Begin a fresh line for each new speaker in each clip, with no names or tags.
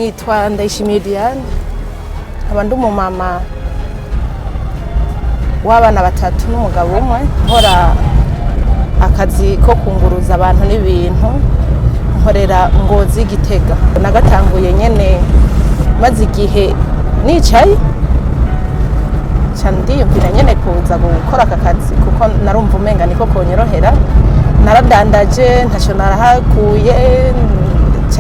nitwa Ndayishimiye Diane, nkaba ndi umumama w'abana 3 n'umugabo umwe, nkora akazi ko kunguruza abantu n'ibintu, nkorera Ngozi Gitega. Nagatanguye nyene maze igihe nicaye ndiyumvira nyene kuza gukora aka kazi kuko narumva umenga niko konyorohera. Naradandaje ntacyo narahakuye,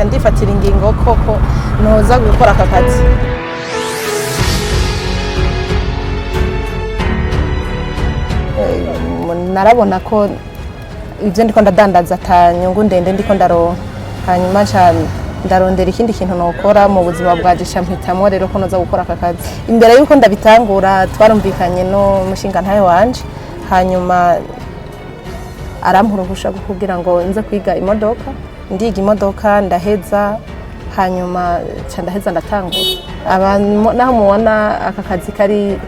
ndifatira ingingo koko noza gukora aka kazi. Narabona ko ibyo ndiko ndadandaza atanyungu ndende ndiko ndaronka, hanyuma cyane ndarondera ikindi kintu nokora mu buzima bwaje, mpitamo rero ko noza gukora aka kazi. Imbere yuko ndabitangura twarumvikanye no mushinga ntaye wanje, hanyuma arampuruhusha kugira ngo nze kwiga imodoka. Ndiga imodoka ndaheza, hanyuma ndaheza ndatangura. Abantu naho mubona aka kazi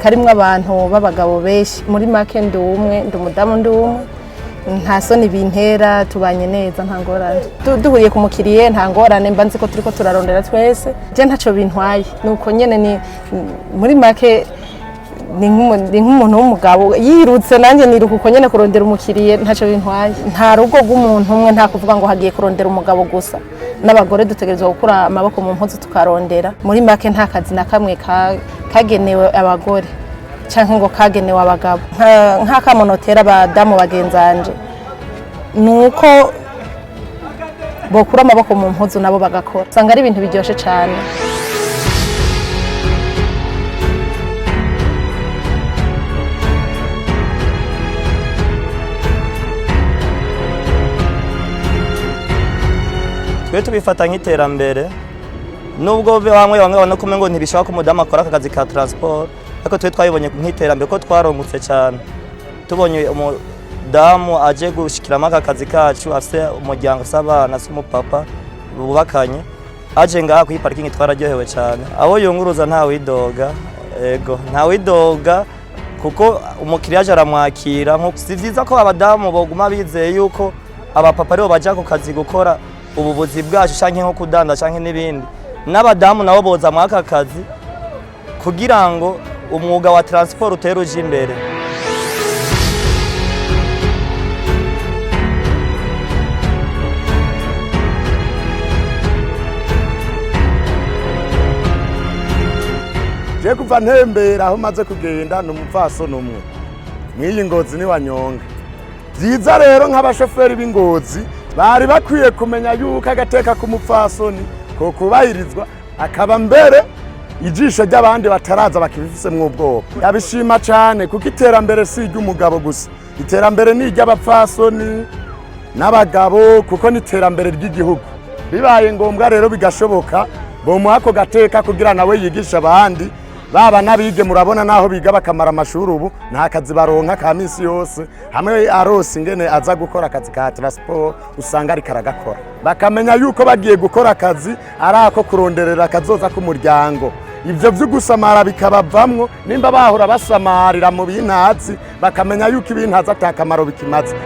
karimwe abantu b'abagabo benshi, muri make ndi umwe, ndi umudamu ndi umwe, nta soni bintera, tubanye neza nta ngorane. Duhuriye ku mukiriye nta ngorane, mba nzi ko turiko turarondera twese, je ntaco bintwaye. Nuko nyene ni muri make ni nk'umuntu w'umugabo yirutse, nanjye niruka uko nyene kurondera umukiriye, ntaco bintwaye. Nta rugo rw'umuntu umwe, nta kuvuga ngo hagiye kurondera umugabo gusa, n'abagore dutegerezwa gukura amaboko mu mpuzu tukarondera. Muri make nta kazi na kamwe kagenewe abagore canke ngo kagenewe abagabo. Nk'akamonotera abadamu bagenzanje nuko bokura amaboko mu mpuzu nabo bagakora, usanga ari ibintu biryoshe cane.
Twe tubifata nk'iterambere, nubwo bamwe babona ko ngo ntibishaka ko umudamu akora akazi ka transport, ariko twe twabibonye nk'iterambere ko twarongutse cyane. Tubonye umudamu aje gushikiramo aka kazi kacu, afite umuryango s'abana s'umupapa bubakanye, aje ngaha kuri parking twararyohewe cyane. Abo yunguruza nta widoga, ego nta widoga kuko umukiriya aje aramwakira. Si vyiza ko abadamu boguma bizeye yuko abapapa aribo baja ku kazi gukora ubuvuzi bwacu canke nko kudanda canke n'ibindi. N'abadamu nabo boza mu aka kazi kugira ngo umwuga wa transport utere uje imbere.
Je kuva ntembera aho maze kugenda n'umupfaso numwe mw'iyi Ngozi ni wanyonga. Vyiza rero nk'abashoferi b'Ingozi bari bakwiye kumenya yuko agateka k'umupfasoni ko kubahirizwa, akaba mbere ijisho ry'abandi bataraza bakibifise mu bwoba. Yabishima cyane kuko iterambere si iry'umugabo gusa, iterambere ni iry'abapfasoni n'abagabo, kuko ni iterambere ry'igihugu. Bibaye ngombwa rero bigashoboka bomuha ako gateka kugira nawe yigisha abandi. Baba nabige murabona naho biga bakamara amashuri ubu nta kazi baronka ka misi yose, hamwe arose ingene aza gukora akazi ka transport usanga ari karagakora. Bakamenya yuko bagiye gukora akazi ari ako kuronderera kazoza k'umuryango. Ivyo vyo gusamara bikabavamwo, nimba bahora basamarira mu bintazi bakamenya yuko ibintazi atakamaro bikimaze.